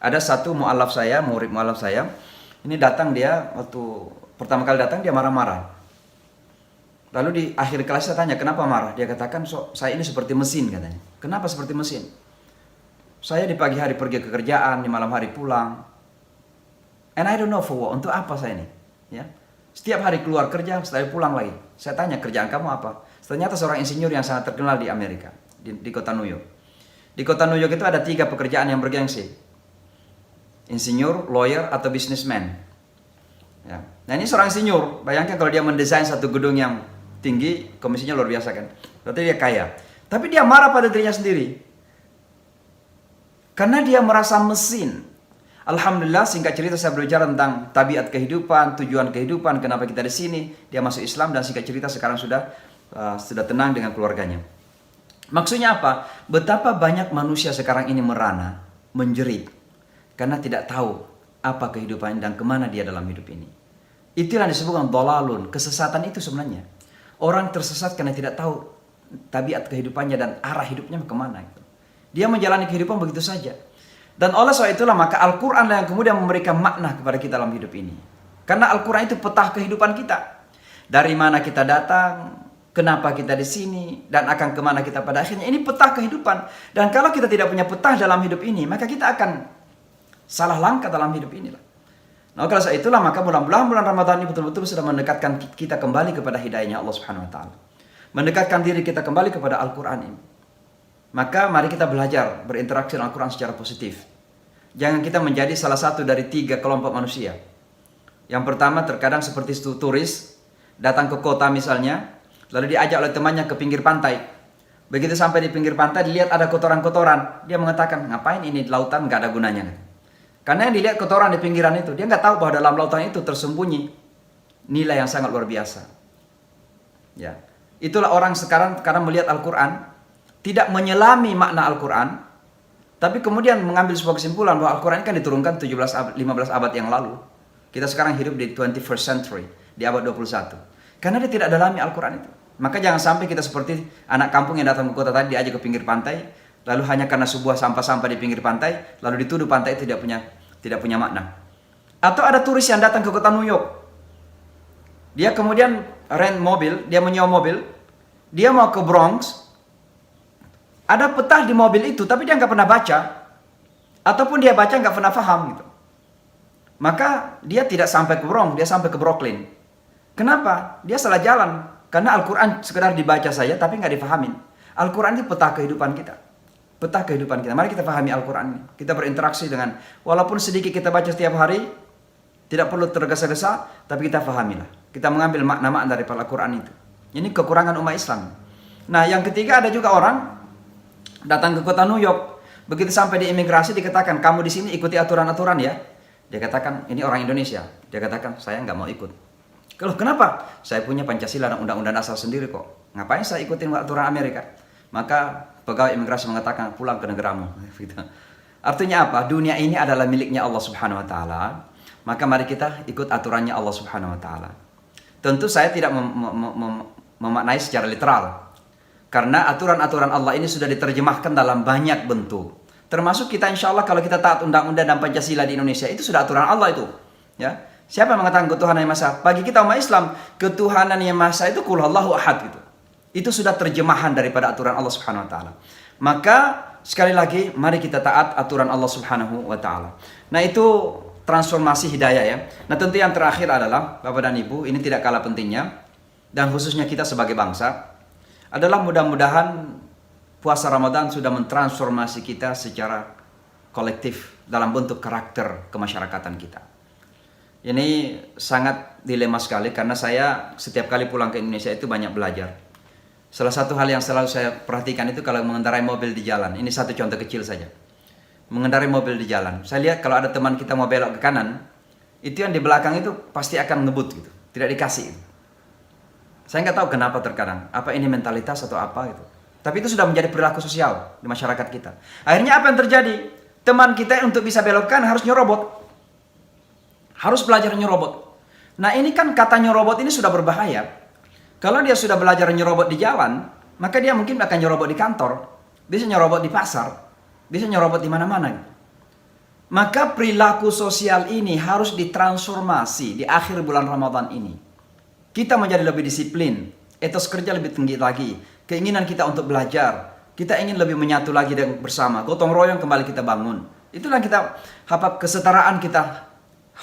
Ada satu mualaf saya, murid mualaf saya, ini datang dia, waktu pertama kali datang dia marah-marah. Lalu di akhir kelas saya tanya, kenapa marah? Dia katakan, saya ini seperti mesin katanya. Kenapa seperti mesin? Saya di pagi hari pergi ke kerjaan, di malam hari pulang. And I don't know for what, untuk apa saya ini? Ya. Setiap hari keluar kerja, setelah pulang lagi. Saya tanya, kerjaan kamu apa? Ternyata seorang insinyur yang sangat terkenal di Amerika, di kota New York. Di kota New York itu ada 3 pekerjaan yang bergengsi. Insinyur, lawyer, atau businessman. Ya. Nah ini seorang insinyur, bayangkan kalau dia mendesain satu gedung yang tinggi, komisinya luar biasa kan. Berarti dia kaya. Tapi dia marah pada dirinya sendiri. Karena dia merasa mesin. Alhamdulillah, singkat cerita saya berbicara tentang tabiat kehidupan, tujuan kehidupan, kenapa kita di sini. Dia masuk Islam dan singkat cerita sekarang sudah tenang dengan keluarganya. Maksudnya apa? Betapa banyak manusia sekarang ini merana, menjerit, karena tidak tahu apa kehidupan dan kemana dia dalam hidup ini. Itulah yang disebutkan dhalalun, kesesatan itu sebenarnya. Orang tersesat karena tidak tahu tabiat kehidupannya dan arah hidupnya kemana. Dia menjalani kehidupan begitu saja. Dan oleh sebab itulah maka Al-Quran yang kemudian memberikan makna kepada kita dalam hidup ini. Karena Al-Quran itu peta kehidupan kita. Dari mana kita datang, kenapa kita di sini, dan akan kemana kita pada akhirnya. Ini peta kehidupan. Dan kalau kita tidak punya peta dalam hidup ini, maka kita akan salah langkah dalam hidup inilah. Nah, kalau sebab itulah maka mudah-mudahan bulan Ramadan ini betul-betul sudah mendekatkan kita kembali kepada hidayahnya Allah Subhanahu wa taala. Mendekatkan diri kita kembali kepada Al-Quran ini. Maka mari kita belajar berinteraksi dengan Al-Quran secara positif. Jangan kita menjadi salah satu dari 3 kelompok manusia. Yang pertama terkadang seperti turis datang ke kota misalnya, lalu diajak oleh temannya ke pinggir pantai. Begitu sampai di pinggir pantai dilihat ada kotoran-kotoran, dia mengatakan, ngapain ini lautan, nggak ada gunanya. Karena yang dilihat kotoran di pinggiran itu, dia nggak tahu bahwa dalam lautan itu tersembunyi nilai yang sangat luar biasa. Ya, itulah orang sekarang karena melihat Al-Quran tidak menyelami makna Al-Quran, tapi kemudian mengambil sebuah kesimpulan bahwa Al-Quran kan diturunkan 15 abad yang lalu. Kita sekarang hidup di 21st century, di abad 21. Karena dia tidak dalami Al-Quran itu. Maka jangan sampai kita seperti anak kampung yang datang ke kota tadi, diajak ke pinggir pantai, lalu hanya karena sebuah sampah-sampah di pinggir pantai, lalu dituduh pantai itu tidak punya makna. Atau ada turis yang datang ke kota New York. Dia kemudian rent mobil, dia menyewa mobil, dia mau ke Bronx. Ada peta di mobil itu, tapi dia nggak pernah baca. Ataupun dia baca nggak pernah paham gitu. Maka dia tidak sampai ke Bronx, dia sampai ke Brooklyn. Kenapa? Dia salah jalan. Karena Al-Quran sekedar dibaca saja, tapi nggak difahamin. Al-Quran itu peta kehidupan kita. Peta kehidupan kita. Mari kita pahami Al-Quran ini. Kita berinteraksi dengan, walaupun sedikit kita baca setiap hari, tidak perlu tergesa-gesa, tapi kita pahamilah. Kita mengambil makna-makna dari Al-Quran itu. Ini kekurangan umat Islam. Nah, yang ketiga ada juga orang datang ke kota New York, begitu sampai di imigrasi dikatakan kamu di sini ikuti aturan-aturan ya. Dia katakan ini orang Indonesia. Dia katakan saya nggak mau ikut. Kalau kenapa? Saya punya Pancasila dan Undang-Undang Dasar sendiri kok. Ngapain saya ikutin aturan Amerika? Maka pegawai imigrasi mengatakan pulang ke negaramu. Artinya apa? Dunia ini adalah miliknya Allah Subhanahu Wa Taala. Maka mari kita ikut aturannya Allah Subhanahu Wa Taala. Tentu saya tidak memaknai secara literal. Karena aturan-aturan Allah ini sudah diterjemahkan dalam banyak bentuk. Termasuk kita insya Allah kalau kita taat undang-undang dan Pancasila di Indonesia, itu sudah aturan Allah itu. Ya. Siapa yang mengatakan ketuhanan yang maha? Bagi kita umat Islam, ketuhanan yang maha itu qul huwallahu ahad gitu. Itu sudah terjemahan daripada aturan Allah Subhanahu wa taala. Maka sekali lagi mari kita taat aturan Allah Subhanahu wa taala. Nah, itu transformasi hidayah ya. Nah, tentu yang terakhir adalah Bapak dan Ibu, ini tidak kalah pentingnya dan khususnya kita sebagai bangsa adalah mudah-mudahan puasa Ramadan sudah mentransformasi kita secara kolektif dalam bentuk karakter kemasyarakatan kita. Ini sangat dilema sekali karena saya setiap kali pulang ke Indonesia itu banyak belajar. Salah satu hal yang selalu saya perhatikan itu kalau mengendarai mobil di jalan. Ini satu contoh kecil saja. Mengendarai mobil di jalan. Saya lihat kalau ada teman kita mau belok ke kanan, itu yang di belakang itu pasti akan ngebut gitu. Tidak dikasih gitu. Saya nggak tahu kenapa terkadang. Apa ini mentalitas atau apa gitu. Tapi itu sudah menjadi perilaku sosial di masyarakat kita. Akhirnya apa yang terjadi? Teman kita untuk bisa belok kanan harus nyerobot. Harus belajar nyerobot. Nah ini kan kata nyerobot ini sudah berbahaya. Kalau dia sudah belajar nyerobot di jalan, maka dia mungkin akan nyerobot di kantor. Bisa nyerobot di pasar. Bisa nyerobot di mana-mana. Maka perilaku sosial ini harus ditransformasi di akhir bulan Ramadan ini. Kita menjadi lebih disiplin, etos kerja lebih tinggi lagi, keinginan kita untuk belajar, kita ingin lebih menyatu lagi dengan bersama, gotong royong kembali kita bangun. Itulah kita harap kesetaraan kita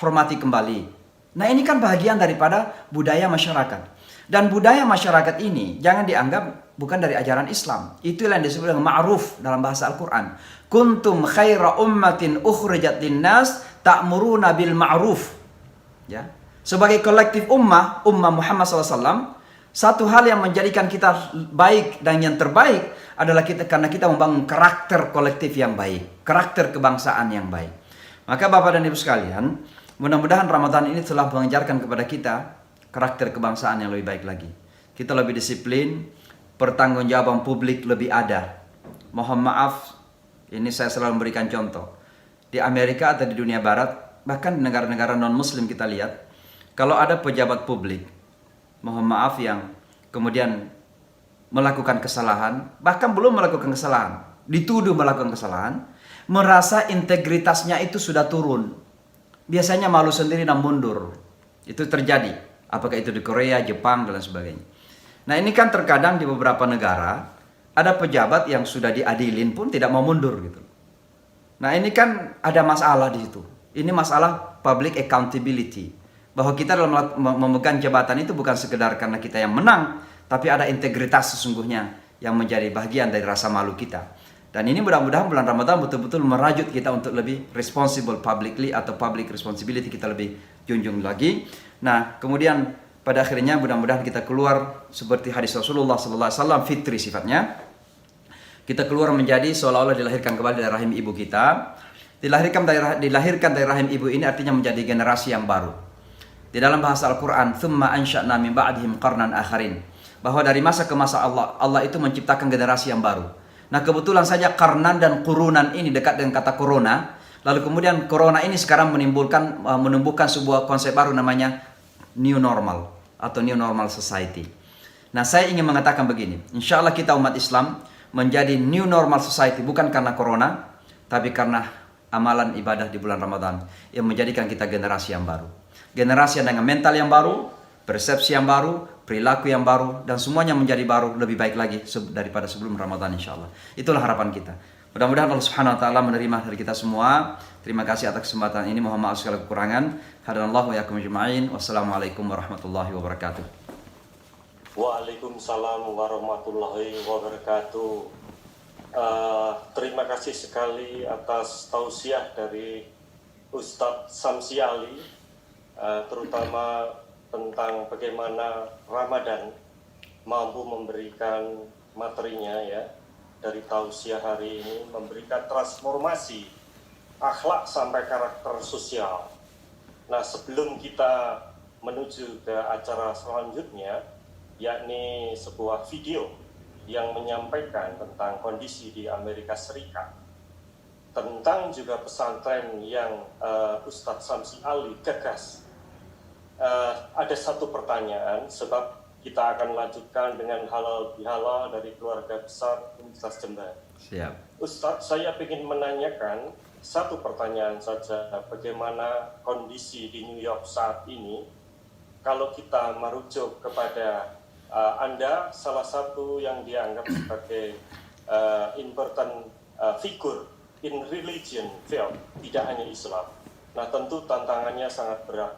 hormati kembali. Nah ini kan bagian daripada budaya masyarakat. Dan budaya masyarakat ini jangan dianggap bukan dari ajaran Islam. Itulah yang disebut dengan ma'ruf dalam bahasa Al-Quran. Kuntum khaira ummatin ukhrijat linnas ta'muruna bil ma'ruf. Ya. Sebagai kolektif ummah Muhammad SAW, satu hal yang menjadikan kita baik dan yang terbaik adalah karena kita membangun karakter kolektif yang baik, karakter kebangsaan yang baik. Maka Bapak dan Ibu sekalian, mudah-mudahan Ramadan ini telah mengajarkan kepada kita karakter kebangsaan yang lebih baik lagi. Kita lebih disiplin, pertanggungjawaban publik lebih ada. Mohon maaf, ini saya selalu memberikan contoh. Di Amerika atau di dunia barat, bahkan di negara-negara non-muslim kita lihat, kalau ada pejabat publik, mohon maaf yang kemudian melakukan kesalahan, bahkan belum melakukan kesalahan, dituduh melakukan kesalahan, merasa integritasnya itu sudah turun. Biasanya malu sendiri dan mundur. Itu terjadi. Apakah itu di Korea, Jepang, dan sebagainya. Nah ini kan terkadang di beberapa negara, ada pejabat yang sudah diadilin pun tidak mau mundur gitu. Nah ini kan ada masalah di situ. Ini masalah public accountability. Bahwa kita dalam memegang jabatan itu bukan sekedar karena kita yang menang, tapi ada integritas sesungguhnya yang menjadi bagian dari rasa malu kita. Dan ini mudah-mudahan bulan Ramadan betul-betul merajut kita untuk lebih responsible publicly atau public responsibility kita lebih junjung lagi. Nah, kemudian pada akhirnya mudah-mudahan kita keluar seperti hadis Rasulullah SAW, fitri sifatnya. Kita keluar menjadi seolah-olah dilahirkan kembali dari rahim ibu kita. Dilahirkan dari rahim ibu ini artinya menjadi generasi yang baru. Di dalam bahasa Al-Quran, thumma ansha'na min ba'dihim qarnan akharin. Bahwa dari masa ke masa Allah itu menciptakan generasi yang baru. Nah kebetulan saja karnan dan kurunan ini dekat dengan kata corona. Lalu kemudian corona ini sekarang menumbuhkan sebuah konsep baru namanya new normal atau new normal society. Nah saya ingin mengatakan begini, insya Allah kita umat Islam menjadi new normal society bukan karena corona, tapi karena amalan ibadah di bulan Ramadan yang menjadikan kita generasi yang baru. Generasi yang dengan mental yang baru, persepsi yang baru, perilaku yang baru, dan semuanya menjadi baru lebih baik lagi daripada sebelum Ramadan insya Allah. Itulah harapan kita. Mudah-mudahan Allah Subhanahu wa taala menerima dari kita semua. Terima kasih atas kesempatan ini. Mohon maaf segala kekurangan. Hadanallahu wa iyyakum ajma'in. Wassalamualaikum warahmatullahi wabarakatuh. Waalaikumsalam warahmatullahi wabarakatuh. Terima kasih sekali atas tausiah dari Ustadz Samsi Ali, terutama tentang bagaimana Ramadan mampu memberikan materinya ya, dari tausiah hari ini memberikan transformasi akhlak sampai karakter sosial. Nah sebelum kita menuju ke acara selanjutnya, yakni sebuah video yang menyampaikan tentang kondisi di Amerika Serikat, tentang juga pesantren yang Ustadz Samsi Ali gagas. Ada satu pertanyaan, sebab kita akan lanjutkan dengan halal bihalal dari keluarga besar Universitas Jember. Siap. Ustadz, saya ingin menanyakan satu pertanyaan saja. Bagaimana kondisi di New York saat ini? Kalau kita merujuk kepada Anda, salah satu yang dianggap sebagai important figure in religion field, tidak hanya Islam. Nah, tentu tantangannya sangat berat.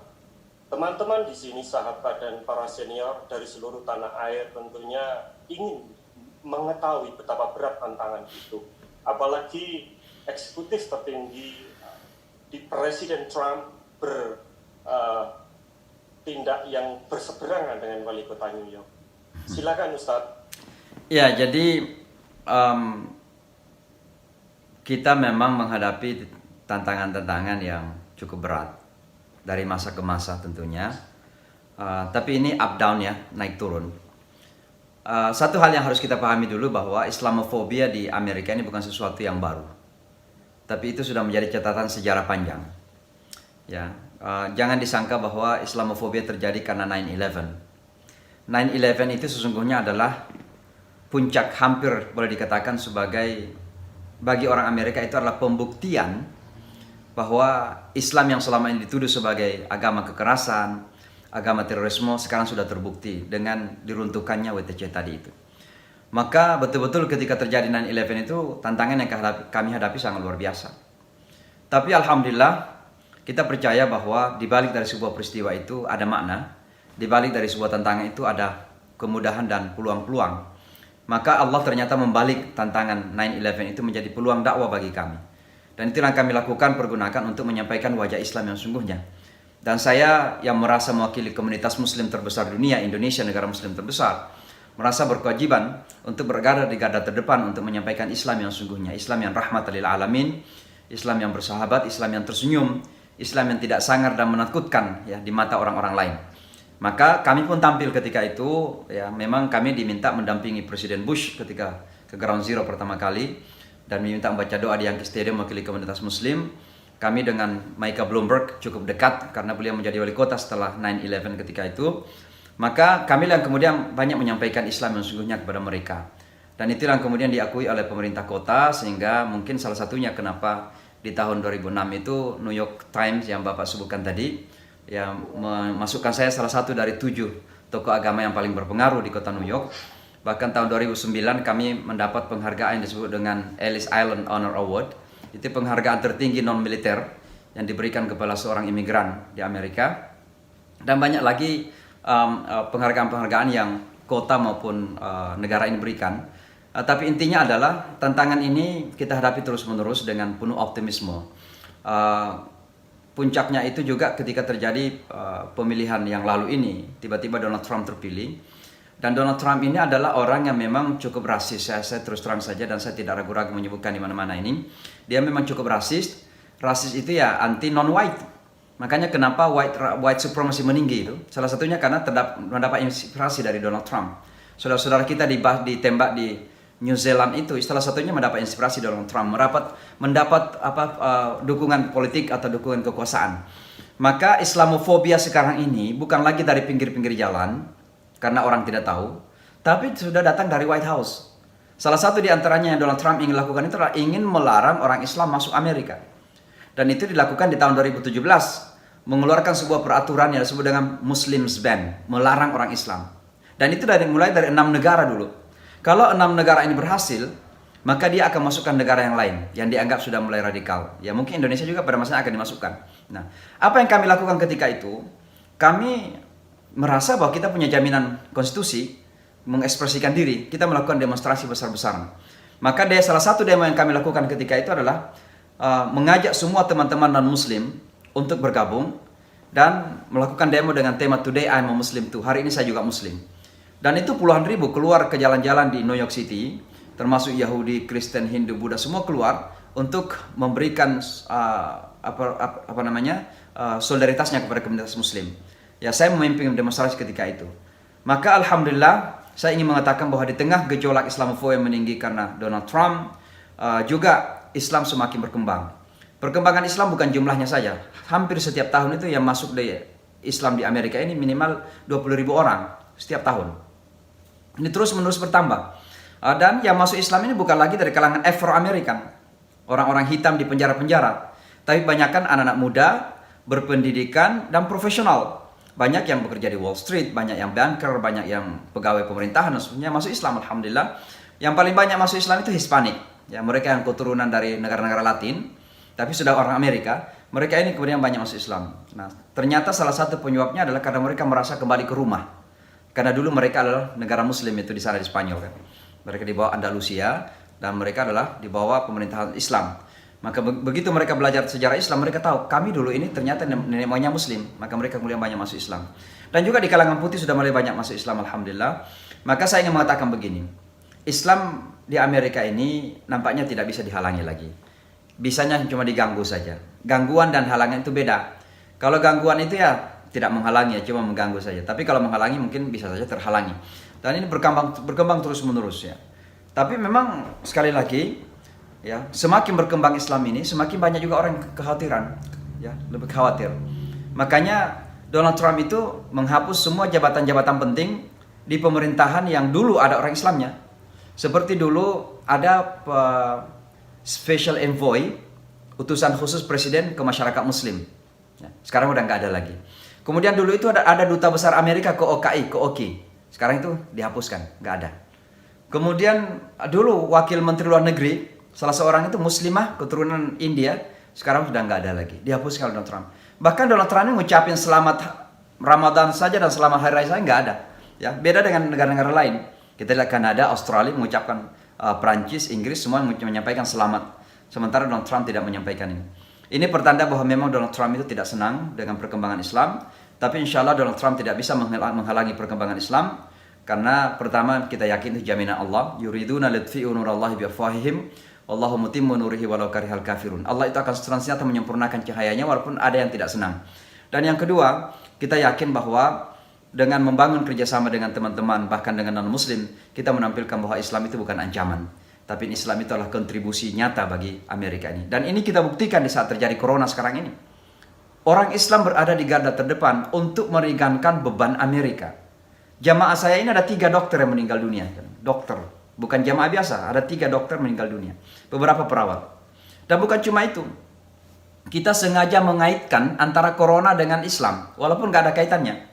Teman-teman di sini, sahabat dan para senior dari seluruh tanah air tentunya ingin mengetahui betapa berat tantangan itu. Apalagi eksekutif tertinggi di Presiden Trump bertindak yang berseberangan dengan wali kota New York. Silakan Ustadz. Ya, jadi kita memang menghadapi tantangan-tantangan yang cukup berat dari masa ke masa tentunya. Tapi ini up down ya, naik turun. Satu hal yang harus kita pahami dulu bahwa Islamofobia di Amerika ini bukan sesuatu yang baru. Tapi itu sudah menjadi catatan sejarah panjang. Ya, jangan disangka bahwa Islamofobia terjadi karena 9/11. 9/11 itu sesungguhnya adalah puncak, hampir boleh dikatakan sebagai, bagi orang Amerika itu adalah pembuktian bahwa Islam yang selama ini dituduh sebagai agama kekerasan, agama terorisme, sekarang sudah terbukti dengan diruntuhkannya WTC tadi itu. Maka betul-betul ketika terjadi 9/11 itu tantangan yang kami hadapi sangat luar biasa. Tapi alhamdulillah kita percaya bahwa di balik dari sebuah peristiwa itu ada makna, di balik dari sebuah tantangan itu ada kemudahan dan peluang-peluang. Maka Allah ternyata membalik tantangan 9/11 itu menjadi peluang dakwah bagi kami. Dan itulah yang kami lakukan, pergunakan untuk menyampaikan wajah Islam yang sungguhnya. Dan saya yang merasa mewakili komunitas muslim terbesar dunia, Indonesia negara muslim terbesar, merasa berkewajiban untuk berada di garda terdepan untuk menyampaikan Islam yang sungguhnya, Islam yang rahmatan lil alamin, Islam yang bersahabat, Islam yang tersenyum, Islam yang tidak sangar dan menakutkan ya di mata orang-orang lain. Maka kami pun tampil ketika itu, ya memang kami diminta mendampingi Presiden Bush ketika ke Ground Zero pertama kali dan diminta membaca doa di Yankee Stadium mewakili komunitas muslim. Kami dengan Micah Bloomberg cukup dekat karena beliau menjadi wali kota setelah 9/11 ketika itu. Maka kami yang kemudian banyak menyampaikan Islam yang sungguhnya kepada mereka. Dan itulah yang kemudian diakui oleh pemerintah kota, sehingga mungkin salah satunya kenapa di tahun 2006 itu New York Times yang Bapak sebutkan tadi yang memasukkan saya salah satu dari 7 tokoh agama yang paling berpengaruh di kota New York. Bahkan tahun 2009 kami mendapat penghargaan yang disebut dengan Ellis Island Honor Award. Itu penghargaan tertinggi non-militer yang diberikan kepada seorang imigran di Amerika. Dan banyak lagi penghargaan-penghargaan yang kota maupun negara ini berikan. Tapi intinya adalah tantangan ini kita hadapi terus-menerus dengan penuh optimisme. Puncaknya itu juga ketika terjadi pemilihan yang lalu ini, tiba-tiba Donald Trump terpilih. Dan Donald Trump ini adalah orang yang memang cukup rasis. Saya terus terang saja dan saya tidak ragu-ragu menyebutkan di mana-mana ini. Dia memang cukup rasis. Rasis itu ya anti non-white. Makanya kenapa white supremacy meninggi itu salah satunya karena mendapat inspirasi dari Donald Trump. Saudara-saudara kita ditembak di New Zealand itu salah satunya mendapat inspirasi Donald Trump, mendapat dukungan politik atau dukungan kekuasaan. Maka Islamofobia sekarang ini bukan lagi dari pinggir-pinggir jalan karena orang tidak tahu, tapi sudah datang dari White House. Salah satu di antaranya yang Donald Trump ingin lakukan itu adalah ingin melarang orang Islam masuk Amerika. Dan itu dilakukan di tahun 2017, mengeluarkan sebuah peraturan yang disebut dengan Muslims Ban, melarang orang Islam. Dan itu mulai dari 6 negara dulu. Kalau 6 negara ini berhasil, maka dia akan masukkan negara yang lain yang dianggap sudah mulai radikal. Ya mungkin Indonesia juga pada masanya akan dimasukkan. Nah, apa yang kami lakukan ketika itu? Kami merasa bahwa kita punya jaminan konstitusi, mengekspresikan diri, kita melakukan demonstrasi besar-besaran. Maka salah satu demo yang kami lakukan ketika itu adalah mengajak semua teman-teman non-muslim untuk bergabung dan melakukan demo dengan tema Today I'm a Muslim too. Hari ini saya juga muslim. Dan itu puluhan ribu keluar ke jalan-jalan di New York City, termasuk Yahudi, Kristen, Hindu, Buddha, semua keluar untuk memberikan solidaritasnya kepada komunitas muslim. Ya, saya memimpin demonstrasi ketika itu. Maka alhamdulillah saya ingin mengatakan bahwa di tengah gejolak Islamofobia yang meninggi karena Donald Trump, juga Islam semakin berkembang. Perkembangan Islam bukan jumlahnya saja. Hampir setiap tahun itu yang masuk di Islam di Amerika ini minimal 20.000 orang setiap tahun. Ini terus-menerus bertambah. Dan yang masuk Islam ini bukan lagi dari kalangan Afro-American, orang-orang hitam di penjara-penjara, tapi banyakkan anak-anak muda, berpendidikan dan profesional. Banyak yang bekerja di Wall Street, banyak yang banker, banyak yang pegawai pemerintahan, dan sebenarnya masuk Islam, alhamdulillah. Yang paling banyak masuk Islam itu Hispanik. Ya, mereka yang keturunan dari negara-negara Latin, tapi sudah orang Amerika, mereka ini kemudian banyak masuk Islam. Nah, ternyata salah satu penyebabnya adalah karena mereka merasa kembali ke rumah. Karena dulu mereka adalah negara Muslim itu di sana di Spanyol kan. Mereka di bawah Andalusia dan mereka adalah di bawah pemerintahan Islam. Maka begitu mereka belajar sejarah Islam, mereka tahu kami dulu ini ternyata nenek moyangnya Muslim. Maka mereka kemudian banyak masuk Islam. Dan juga di kalangan putih sudah mulai banyak masuk Islam, alhamdulillah. Maka saya ingin mengatakan begini, Islam di Amerika ini nampaknya tidak bisa dihalangi lagi. Bisanya cuma diganggu saja. Gangguan dan halangan itu beda. Kalau gangguan itu ya tidak menghalangi, ya cuma mengganggu saja. Tapi kalau menghalangi mungkin bisa saja terhalangi. Dan ini berkembang terus-menerus ya. Tapi memang sekali lagi ya, semakin berkembang Islam ini, semakin banyak juga orang kekhawatiran, ya, lebih khawatir. Makanya Donald Trump itu menghapus semua jabatan-jabatan penting di pemerintahan yang dulu ada orang Islamnya. Seperti dulu ada Special Envoy utusan khusus presiden ke masyarakat muslim. Ya, sekarang udah nggak ada lagi. Kemudian dulu itu ada duta besar Amerika ke OKI, ke OKI. Sekarang itu dihapuskan, nggak ada. Kemudian dulu wakil menteri luar negeri, salah seorang itu muslimah keturunan India, sekarang sudah nggak ada lagi, dihapuskan oleh Donald Trump. Bahkan Donald Trump ini ngucapin selamat Ramadan saja dan selamat Hari Raya saja nggak ada. Ya, beda dengan negara-negara lain. Kita lihat Kanada, Australia mengucapkan, Prancis, Inggris semua menyampaikan selamat. Sementara Donald Trump tidak menyampaikan ini. Ini pertanda bahwa memang Donald Trump itu tidak senang dengan perkembangan Islam. Tapi insya Allah Donald Trump tidak bisa menghalangi perkembangan Islam. Karena pertama kita yakin itu jaminan Allah. Yuriduna lidfi'u nurallahi biafwahihim. Wallahu mutimmu nurihi walau karihal kafirun. Allah itu akan senantiasa menyempurnakan cahayanya walaupun ada yang tidak senang. Dan yang kedua, kita yakin bahwa dengan membangun kerjasama dengan teman-teman, bahkan dengan non-muslim, kita menampilkan bahwa Islam itu bukan ancaman. Tapi Islam itu adalah kontribusi nyata bagi Amerika ini. Dan ini kita buktikan di saat terjadi corona sekarang ini. Orang Islam berada di garda terdepan untuk meringankan beban Amerika. Jamaah saya ini ada 3 dokter yang meninggal dunia. Dokter, bukan jamaah biasa, ada 3 dokter meninggal dunia. Beberapa perawat. Dan bukan cuma itu. Kita sengaja mengaitkan antara corona dengan Islam. Walaupun nggak ada kaitannya.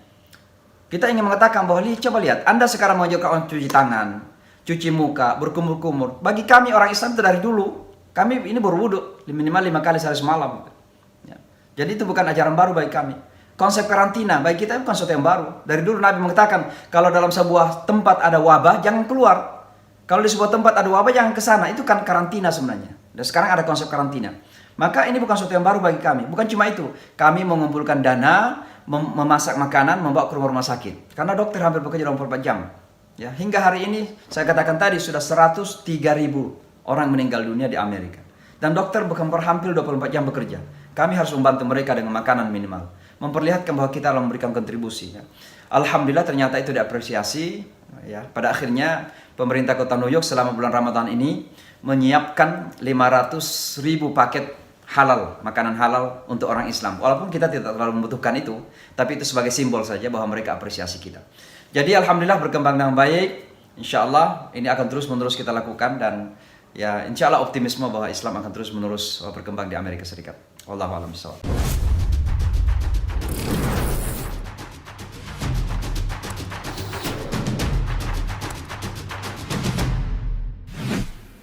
Kita ingin mengatakan bahwa, coba lihat, Anda sekarang mengajarkan cuci tangan, cuci muka, berkumur-kumur. Bagi kami orang Islam itu dari dulu, kami ini berwudu minimal 5 kali sehari semalam. Ya. Jadi itu bukan ajaran baru bagi kami. Konsep karantina bagi kita bukan sesuatu yang baru. Dari dulu Nabi mengatakan, kalau dalam sebuah tempat ada wabah, jangan keluar. Kalau di sebuah tempat ada wabah, jangan ke sana. Itu kan karantina sebenarnya. Dan sekarang ada konsep karantina. Maka ini bukan sesuatu yang baru bagi kami. Bukan cuma itu. Kami mengumpulkan dana, memasak makanan, membawa ke rumah sakit. Karena dokter hampir bekerja 24 jam. Ya, hingga hari ini, saya katakan tadi, sudah 103.000 orang meninggal dunia di Amerika. Dan dokter hampir 24 jam bekerja. Kami harus membantu mereka dengan makanan minimal. Memperlihatkan bahwa kita telah memberikan kontribusi. Ya. Alhamdulillah ternyata itu diapresiasi. Ya. Pada akhirnya, pemerintah kota New York selama bulan Ramadan ini menyiapkan 500.000 paket halal, makanan halal untuk orang Islam. Walaupun kita tidak terlalu membutuhkan itu, tapi itu sebagai simbol saja bahwa mereka apresiasi kita. Jadi Alhamdulillah berkembang dengan baik. Insya Allah ini akan terus-menerus kita lakukan dan ya insya Allah optimisme bahwa Islam akan terus-menerus berkembang di Amerika Serikat. Wallahu a'lam bishawab.